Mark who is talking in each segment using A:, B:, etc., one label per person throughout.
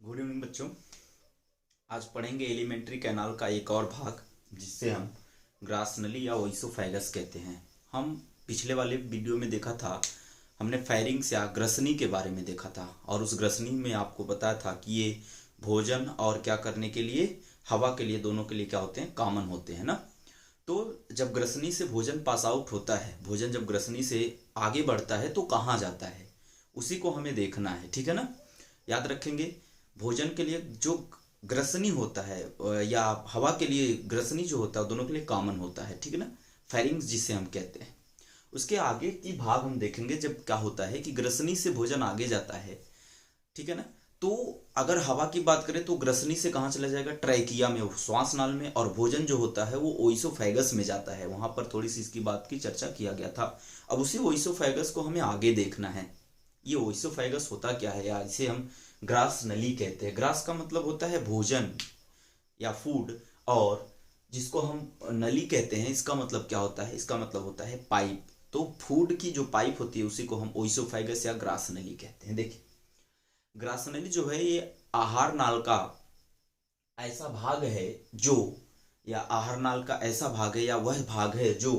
A: Good evening बच्चों। आज पढ़ेंगे एलिमेंट्री कैनाल का एक और भाग, जिससे हम ग्रास नली या ओइसोफेगस कहते हैं। हम पिछले वाले वीडियो में देखा था, हमने फायरिंग्स या ग्रसनी के बारे में देखा था, और उस ग्रसनी में आपको बताया था कि ये भोजन और क्या करने के लिए, हवा के लिए, दोनों के लिए क्या होते हैं, कॉमन होते हैं ना। तो जब ग्रसनी से भोजन पास आउट होता है, भोजन जब ग्रसनी से आगे बढ़ता है तो कहाँ जाता है, उसी को हमें देखना है, ठीक है ना। याद रखेंगे, भोजन के लिए जो ग्रसनी होता है या हवा के लिए ग्रसनी जो होता है, दोनों के लिए कॉमन होता है, ठीक है ना। फेरिंग्स जिसे हम कहते हैं, उसके आगे की भाग हम देखेंगे जब क्या होता है कि ग्रसनी से भोजन आगे जाता है, ठीक है ना। तो अगर हवा की बात करें तो ग्रसनी से कहाँ चला जाएगा, ट्रैकिया में, श्वास नाल में, और भोजन जो होता है वो ओइसोफेगस में जाता है। वहां पर थोड़ी सी इसकी बात की चर्चा किया गया था। अब उसी ओइसोफेगस को हमें आगे देखना है। ये ओइसोफेगस होता क्या है, या इसे हम ग्रास नली कहते हैं। ग्रास का मतलब होता है भोजन या फूड, और जिसको हम नली कहते हैं, इसका मतलब क्या होता है, इसका मतलब होता है पाइप। तो फूड की जो पाइप होती है उसी को हम ओइसोफेगस या ग्रास नली कहते हैं। देखिए, ग्रास नली जो है ये आहार नाल का ऐसा भाग है जो, या आहार नाल का ऐसा भाग है, या वह भाग है जो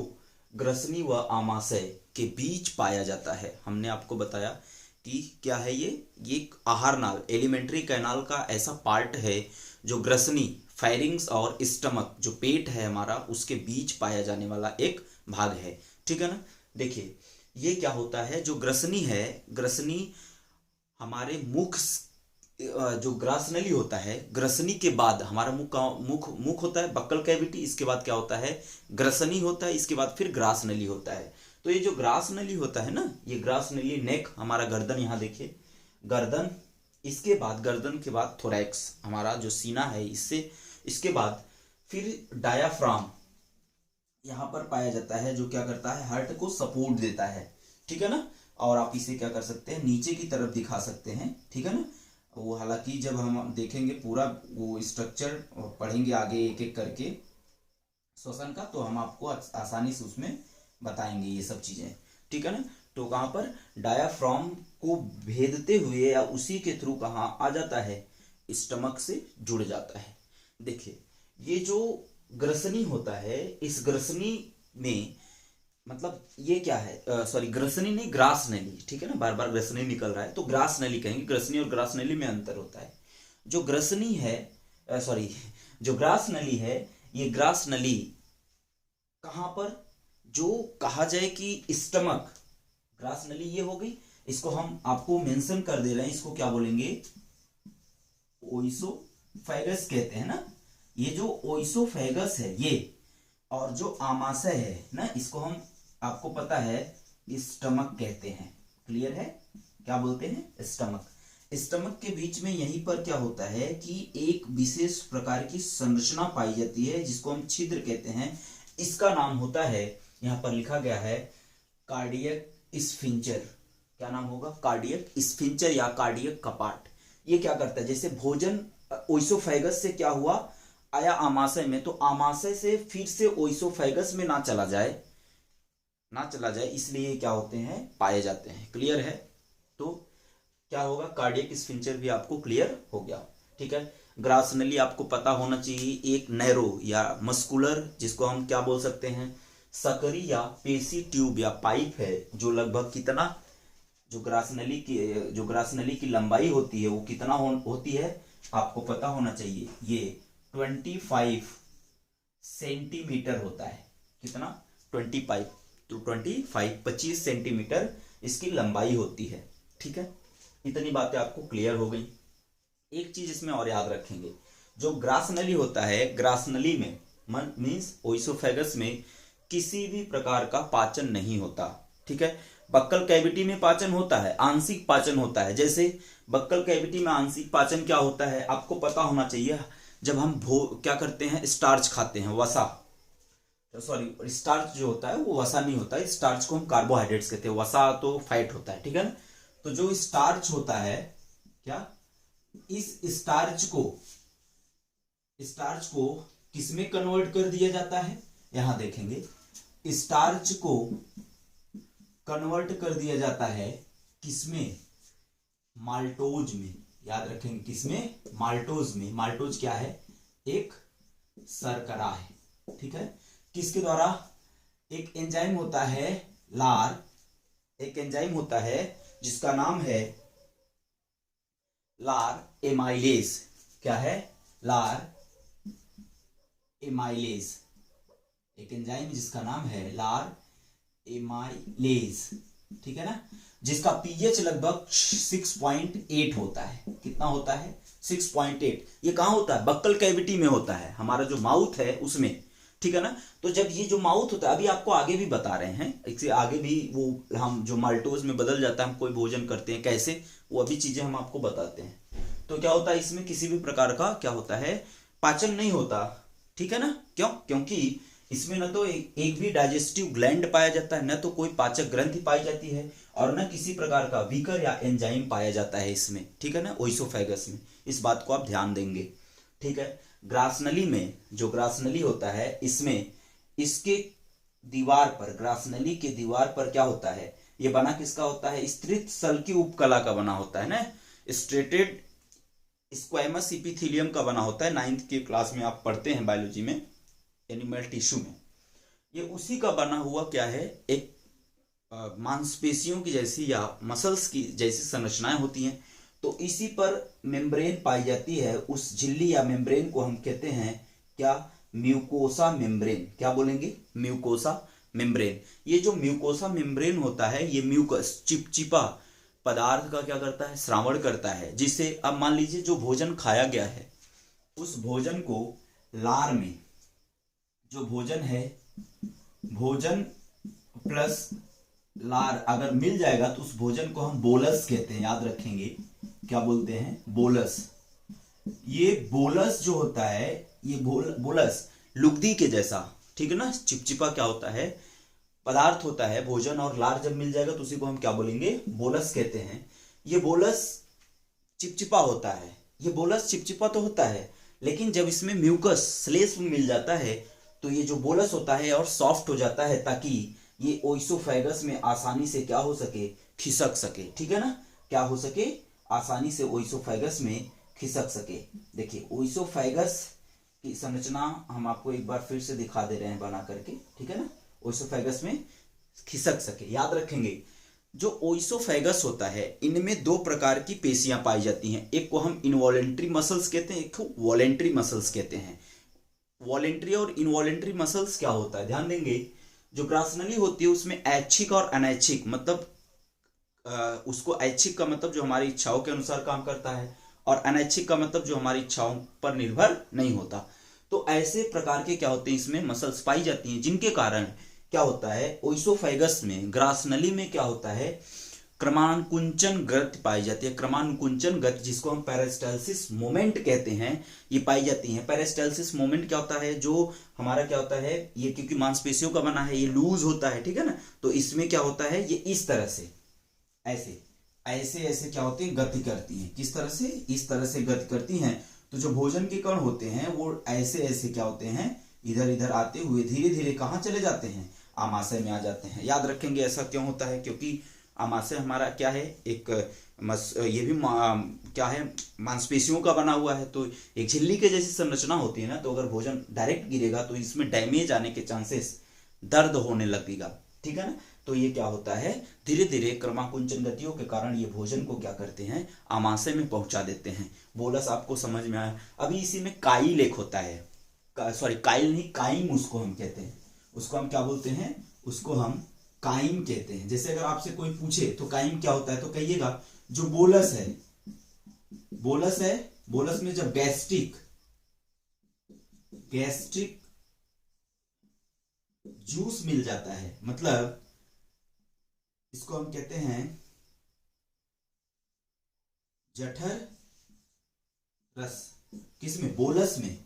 A: ग्रसनी व आमाशय के बीच पाया जाता है। हमने आपको बताया कि क्या है ये एक आहार नाल, एलिमेंट्री कैनाल का ऐसा पार्ट है जो ग्रसनी, फायरिंग्स और स्टमक, जो पेट है हमारा, उसके बीच पाया जाने वाला एक भाग है, ठीक है ना। देखिए, ये क्या होता है, जो ग्रसनी है, ग्रसनी हमारे मुख, जो ग्रास नली होता है, ग्रसनी के बाद हमारा मुख का मुख मुख होता है, बक्कल कैविटी, इसके बाद क्या होता है, ग्रसनी होता है, इसके बाद फिर ग्रास नली होता है। तो ये जो ग्रास नली होता है ना, ये ग्रास नली, नेक हमारा गर्दन, यहाँ देखिए गर्दन, इसके बाद गर्दन के बाद थोरैक्स, हमारा जो सीना है, इससे इसके बाद फिर डायाफ्राम यहाँ पर पाया जाता है, जो क्या करता है, हार्ट को सपोर्ट देता है, ठीक है ना। और आप इसे क्या कर सकते हैं, नीचे की तरफ दिखा सकते हैं, ठीक है ना। वो हालांकि जब हम देखेंगे पूरा वो स्ट्रक्चर पढ़ेंगे आगे एक एक करके श्वसन का, तो हम आपको आसानी से उसमें बताएंगे ये सब चीजें, ठीक है ना। तो कहाँ पर डायाफ्राम को भेदते हुए या उसी के थ्रू कहाँ आ जाता है, स्टमक से जुड़ जाता है। देखिए, ये जो ग्रसनी होता है, इस ग्रसनी में मतलब ये क्या है, सॉरी ग्रसनी नहीं, ग्रास नली, ठीक है ना, बार बार ग्रसनी निकल रहा है तो ग्रास नली कहेंगे। ग्रसनी और ग्रास नली में अंतर होता है। जो ग्रसनी है, सॉरी जो ग्रास नली है, ये ग्रास नली कहां पर, जो कहा जाए कि स्टमक, ग्रास नली ये हो गई, इसको हम आपको मेंशन कर दे रहे हैं, इसको क्या बोलेंगे, ओइसोफेगस कहते हैं ना। ये जो ओइसोफेगस है ये, और जो आमाशय है ना, इसको हम, आपको पता है, स्टमक कहते हैं। क्लियर है, क्या बोलते हैं, स्टमक। स्टमक के बीच में यहीं पर क्या होता है कि एक विशेष प्रकार की संरचना पाई जाती है, जिसको हम छिद्र कहते हैं। इसका नाम होता है, यहां पर लिखा गया है, कार्डियक स्फिंक्टर। क्या नाम होगा, कार्डियक स्फिंक्टर या कार्डियक कपाट। ये क्या करता है, जैसे भोजन ओइसोफेगस से क्या हुआ, आया आमाशय में, तो आमाशय से फिर से ओइसोफेगस में ना चला जाए, इसलिए क्या होते हैं, पाए जाते हैं। क्लियर है, तो क्या होगा, कार्डियक स्फिंक्टर भी आपको क्लियर हो गया, ठीक है। ग्रास नली आपको पता होना चाहिए, एक नैरो या मस्कुलर, जिसको हम क्या बोल सकते हैं, सकरी या पेशी ट्यूब या पाइप है, जो लगभग कितना, जो ग्रास नली की लंबाई होती है वो कितना होती है, आपको पता होना चाहिए, ये 25 सेंटीमीटर होता है। कितना, 25, तो 25 सेंटीमीटर इसकी लंबाई होती है, ठीक है। इतनी बातें आपको क्लियर हो गई। एक चीज इसमें और याद रखेंगे, जो ग्रास नली होता है, ग्रास नली में मीन्स ओइसोफेगस में किसी भी प्रकार का पाचन नहीं होता, ठीक है। बक्कल कैविटी में पाचन होता है, आंशिक पाचन होता है। जैसे बक्कल कैविटी में आंशिक पाचन क्या होता है, आपको पता होना चाहिए। जब हम क्या करते हैं, स्टार्च खाते हैं, वसा, सॉरी स्टार्च जो होता है वो वसा नहीं होता है, स्टार्च को हम कार्बोहाइड्रेट्स कहते हैं, वसा तो फैट होता है, ठीक है ना। तो जो स्टार्च होता है, क्या, इस स्टार्च को किसमें कन्वर्ट कर दिया जाता है, यहां देखेंगे, स्टार्च को कन्वर्ट कर दिया जाता है किसमें, माल्टोज में, याद रखेंगे किसमें, माल्टोज में। माल्टोज क्या है, एक शर्करा है, ठीक है। किसके द्वारा, एक एंजाइम होता है लार, एक एंजाइम होता है जिसका नाम है लार एमाइलेज। क्या है, लार एमाइलेज, एक एंजाइम जिसका नाम है लार एमाइलेज, ठीक है ना, जिसका पीएच लगभग 6.8 होता है। कितना होता है, 6.8। ये कहां होता है, बक्कल कैविटी में होता है, हमारा जो माउथ है उसमें, ठीक है ना। तो जब ये जो माउथ होता है, अभी आपको आगे भी बता रहे हैं, इससे आगे भी वो हम जो माल्टोज में बदल जाता है, हम कोई भोजन करते हैं कैसे, वो अभी चीजें हम आपको बताते हैं। तो क्या होता है, इसमें किसी भी प्रकार का क्या होता है, पाचन नहीं होता, ठीक है ना। क्यों, क्योंकि इसमें न तो एक भी डाइजेस्टिव ग्लैंड पाया जाता है, न तो कोई पाचक ग्रंथि पाई जाती है, और न किसी प्रकार का विकर या एंजाइम पाया जाता है इसमें, ठीक है ना, ओइसोफेगस में। इस बात को आप ध्यान देंगे, ठीक है। ग्रासनली में, जो ग्रासनली होता है, इसमें इसके दीवार पर, ग्रासनली के दीवार पर क्या होता है, ये बना किसका होता है, स्त्रित सल की उपकला का बना होता है ना, स्ट्रेटेड स्क्वैमस इपिथेलियम का बना होता है। 9th की क्लास में आप पढ़ते हैं बायोलॉजी में, एनिमल टिश्यू में। ये उसी का बना हुआ क्या है, एक मांसपेशियों की जैसी या मसल्स की जैसी संरचनाएं होती हैं। तो इसी पर मेम्ब्रेन पाई जाती है, उस झिल्ली या मेम्ब्रेन को हम कहते हैं क्या, म्यूकोसा मेम्ब्रेन। क्या बोलेंगे, म्यूकोसा मेम्ब्रेन। ये जो म्यूकोसा मेम्ब्रेन होता है, ये म्यूकस चिपचिपा पदार्थ का क्या करता है, श्रावण करता है, जिसे अब मान लीजिए जो भोजन खाया गया है, उस भोजन को लार में, जो भोजन है, भोजन प्लस लार अगर मिल जाएगा तो उस भोजन को हम बोलस कहते हैं। याद रखेंगे, क्या बोलते हैं, बोलस। ये बोलस जो होता है, ये बोलस लुगदी के जैसा, ठीक है ना, चिपचिपा क्या होता है, पदार्थ होता है भोजन, और लार जब मिल जाएगा तो उसी को हम क्या बोलेंगे, बोलस कहते हैं। ये बोलस चिपचिपा होता है, ये बोलस चिपचिपा तो होता है, लेकिन जब इसमें म्यूकस श्लेष्म मिल जाता है तो ये जो बोलस होता है और सॉफ्ट हो जाता है, ताकि ये ओइसोफेगस में आसानी से क्या हो सके, खिसक सके, ठीक है ना, क्या हो सके, आसानी से ओइसोफेगस में खिसक सके। देखिए ओइसोफेगस की संरचना हम आपको एक बार फिर से दिखा दे रहे हैं बना करके, ठीक है ना, ओइसोफेगस में खिसक सके। याद रखेंगे, जो ओइसोफेगस होता है, इनमें दो प्रकार की पेशियां पाई जाती हैं, एक को हम इनवॉलेंट्री मसल्स कहते हैं, एक को वॉलेंट्री मसल्स कहते हैं। वॉलेंट्री और इनवॉलेंट्री मसल्स क्या होता है, ध्यान देंगे, जो ग्रासनली होती है उसमें ऐच्छिक और अनैच्छिक, मतलब उसको ऐच्छिक का मतलब जो हमारी इच्छाओं के अनुसार काम करता है, और अनैच्छिक का मतलब जो हमारी इच्छाओं पर निर्भर नहीं होता। तो ऐसे प्रकार के क्या होते हैं, इसमें मसल्स पाई जाती हैं, जिनके कारण क्या होता है, ओइसोफेगस में, ग्रासनली में क्या होता है, क्रमानुकुंचन गति पाई जाती है। क्रमानुकुंचन गति, जिसको हम पेरिस्टाल्सिस मोमेंट कहते हैं, ये पाई जाती है। पेरिस्टाल्सिस मोमेंट क्या होता है, जो हमारा क्या होता है, ये क्योंकि मांसपेशियों का बना है, ये लूज होता है, ठीक है ना, तो इसमें क्या होता है, ये इस तरह से ऐसे ऐसे ऐसे क्या होते हैं, गति करती हैं। किस तरह से, इस तरह से गति करती हैं। तो जो भोजन के कण होते हैं वो ऐसे ऐसे क्या होते हैं, इधर इधर आते हुए धीरे धीरे कहाँ चले जाते हैं, आमाशय में आ जाते हैं। याद रखेंगे ऐसा क्यों होता है, क्योंकि आमाशय हमारा क्या है, एक ये भी क्या है, मांसपेशियों का बना हुआ है, तो एक झिल्ली के जैसी संरचना होती है ना, तो अगर भोजन डायरेक्ट गिरेगा तो इसमें डैमेज आने के चांसेस, दर्द होने लगेगा, ठीक है ना। तो ये क्या होता है, धीरे धीरे क्रमाकुंचन गतियों के कारण ये भोजन को क्या करते हैं, आमाशय में पहुंचा देते हैं। बोलस आपको समझ में आया। अभी इसी में काइल एक होता है, सॉरी काइल नहीं, काइम उसको हम कहते हैं, उसको हम क्या बोलते हैं, उसको हम काइम कहते हैं। जैसे अगर आपसे कोई पूछे तो काइम क्या होता है, तो कहिएगा जो बोलस है, बोलस है, बोलस में जब गैस्ट्रिक जूस मिल जाता है, मतलब इसको हम कहते हैं जठर रस, किसमें, बोलस में।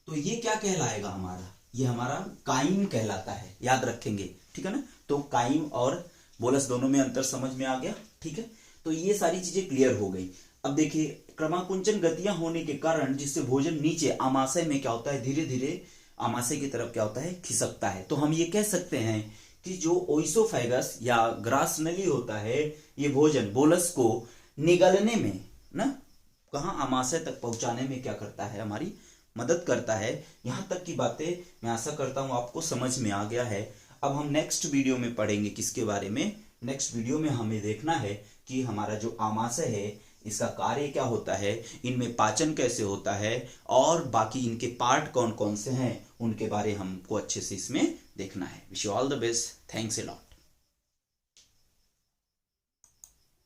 A: तो ये क्या कहलाएगा हमारा, ये हमारा काइम कहलाता है। याद रखेंगे, ठीक है ना। तो काइम और बोलस दोनों में अंतर समझ में आ गया, ठीक है। तो ये सारी चीजें क्लियर हो गई। अब देखिए क्रमाकुंचन गतियां होने के कारण जिससे भोजन नीचे आमाशय में क्या होता है, धीरे धीरे आमाशय की तरफ क्या होता है, खिसकता है। तो हम ये कह सकते हैं कि जो ओइसोफेगस या ग्रासनली होता है, ये भोजन बोलस को निगलने में ना कहाँ आमाशय तक पहुंचाने में क्या करता है, हमारी मदद करता है। यहाँ तक की बातें मैं आशा करता हूँ आपको समझ में आ गया है। अब हम नेक्स्ट वीडियो में पढ़ेंगे किसके बारे में। नेक्स्ट वीडियो में हमें देखना है कि हमारा जो आमाशय है इसका कार्य क्या होता है, इनमें पाचन कैसे होता है और बाकी इनके पार्ट कौन कौन से हैं उनके बारे हमको अच्छे से इसमें देखना है। Wish you all the best, thanks a lot.